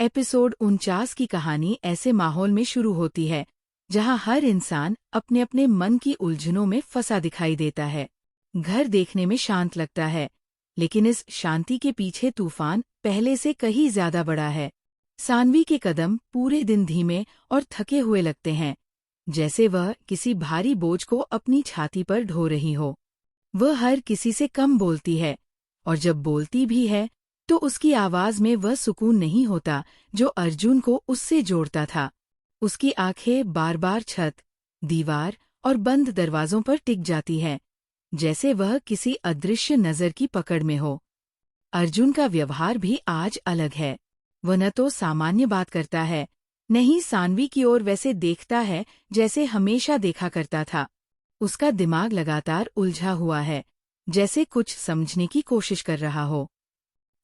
Episode 49 की कहानी ऐसे माहौल में शुरू होती है जहां हर इंसान अपने अपने मन की उलझनों में फंसा दिखाई देता है। घर देखने में शांत लगता है, लेकिन इस शांति के पीछे तूफान पहले से कहीं ज्यादा बड़ा है। सानवी के कदम पूरे दिन धीमे और थके हुए लगते हैं, जैसे वह किसी भारी बोझ को अपनी छाती पर ढो रही हो। वह हर किसी से कम बोलती है, और जब बोलती भी है तो उसकी आवाज में वह सुकून नहीं होता जो अर्जुन को उससे जोड़ता था। उसकी आंखें बार बार छत, दीवार और बंद दरवाजों पर टिक जाती हैं, जैसे वह किसी अदृश्य नजर की पकड़ में हो। अर्जुन का व्यवहार भी आज अलग है। वह न तो सामान्य बात करता है, न ही सानवी की ओर वैसे देखता है जैसे हमेशा देखा करता था। उसका दिमाग लगातार उलझा हुआ है, जैसे कुछ समझने की कोशिश कर रहा हो।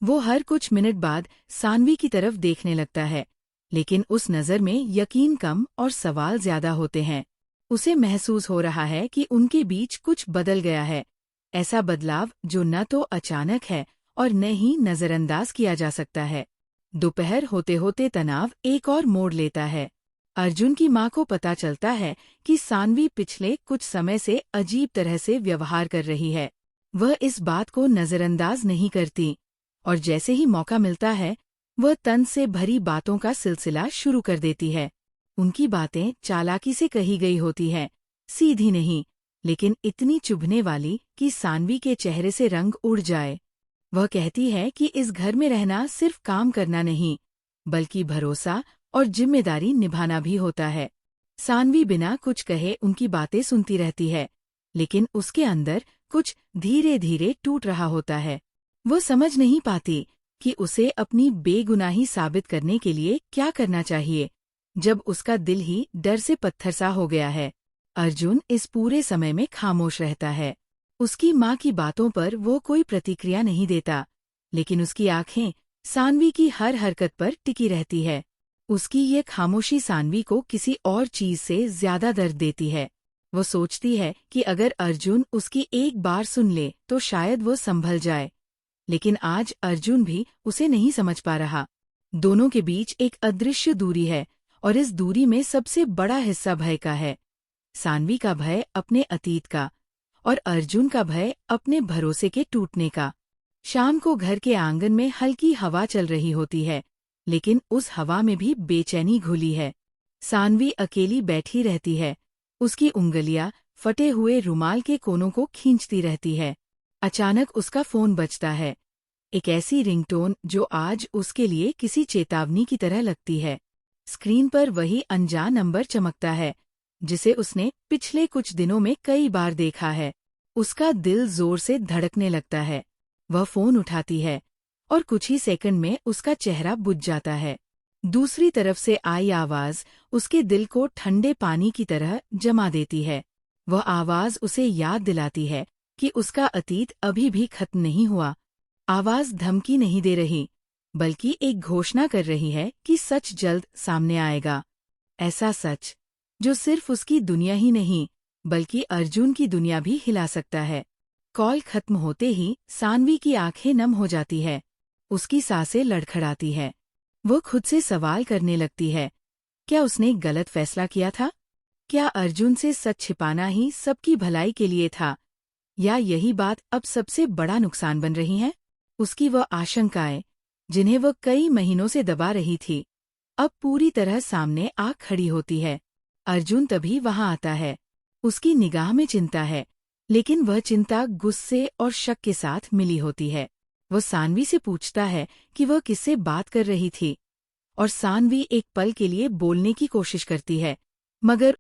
वो हर कुछ मिनट बाद सानवी की तरफ देखने लगता है, लेकिन उस नज़र में यकीन कम और सवाल ज्यादा होते हैं। उसे महसूस हो रहा है कि उनके बीच कुछ बदल गया है, ऐसा बदलाव जो न तो अचानक है और न ही नज़रअंदाज किया जा सकता है। दोपहर होते होते तनाव एक और मोड़ लेता है। अर्जुन की माँ को पता चलता है कि सानवी पिछले कुछ समय से अजीब तरह से व्यवहार कर रही है। वह इस बात को नज़रअंदाज नहीं करती, और जैसे ही मौका मिलता है वह तन से भरी बातों का सिलसिला शुरू कर देती है। उनकी बातें चालाकी से कही गई होती हैं, सीधी नहीं, लेकिन इतनी चुभने वाली कि सानवी के चेहरे से रंग उड़ जाए। वह कहती है कि इस घर में रहना सिर्फ काम करना नहीं, बल्कि भरोसा और जिम्मेदारी निभाना भी होता है। सानवी बिना कुछ कहे उनकी बातें सुनती रहती है, लेकिन उसके अंदर कुछ धीरे धीरे टूट रहा होता है। वो समझ नहीं पाती कि उसे अपनी बेगुनाही साबित करने के लिए क्या करना चाहिए, जब उसका दिल ही डर से पत्थर सा हो गया है। अर्जुन इस पूरे समय में खामोश रहता है। उसकी माँ की बातों पर वो कोई प्रतिक्रिया नहीं देता, लेकिन उसकी आंखें सानवी की हर हरकत पर टिकी रहती है। उसकी ये खामोशी सानवी को किसी और चीज से ज्यादा दर्द देती है। वो सोचती है कि अगर अर्जुन उसकी एक बार सुन ले तो शायद वो संभल जाए, लेकिन आज अर्जुन भी उसे नहीं समझ पा रहा। दोनों के बीच एक अदृश्य दूरी है, और इस दूरी में सबसे बड़ा हिस्सा भय का है। सानवी का भय अपने अतीत का, और अर्जुन का भय अपने भरोसे के टूटने का। शाम को घर के आंगन में हल्की हवा चल रही होती है, लेकिन उस हवा में भी बेचैनी घुली है। सानवी अकेली बैठी रहती है, उसकी उंगलियां फटे हुए रुमाल के कोनों को खींचती रहती है। अचानक उसका फोन बजता है, एक ऐसी रिंगटोन जो आज उसके लिए किसी चेतावनी की तरह लगती है। स्क्रीन पर वही अनजान नंबर चमकता है, जिसे उसने पिछले कुछ दिनों में कई बार देखा है। उसका दिल जोर से धड़कने लगता है। वह फोन उठाती है, और कुछ ही सेकंड में उसका चेहरा बुझ जाता है। दूसरी तरफ से आई आवाज उसके दिल को ठंडे पानी की तरह जमा देती है। वह आवाज उसे याद दिलाती है कि उसका अतीत अभी भी खत्म नहीं हुआ। आवाज धमकी नहीं दे रही, बल्कि एक घोषणा कर रही है कि सच जल्द सामने आएगा। ऐसा सच जो सिर्फ उसकी दुनिया ही नहीं, बल्कि अर्जुन की दुनिया भी हिला सकता है। कॉल खत्म होते ही सानवी की आंखें नम हो जाती है। उसकी सांसें लड़खड़ाती है। वो खुद से सवाल करने लगती है, क्या उसने गलत फैसला किया था? क्या अर्जुन से सच छिपाना ही सबकी भलाई के लिए था, या यही बात अब सबसे बड़ा नुकसान बन रही है? उसकी वह आशंकाएं, जिन्हें वह कई महीनों से दबा रही थी, अब पूरी तरह सामने आ खड़ी होती है। अर्जुन तभी वहां आता है। उसकी निगाह में चिंता है, लेकिन वह चिंता गुस्से और शक के साथ मिली होती है। वह सानवी से पूछता है कि वह किससे बात कर रही थी, और सानवी एक पल के लिए बोलने की कोशिश करती है, मगर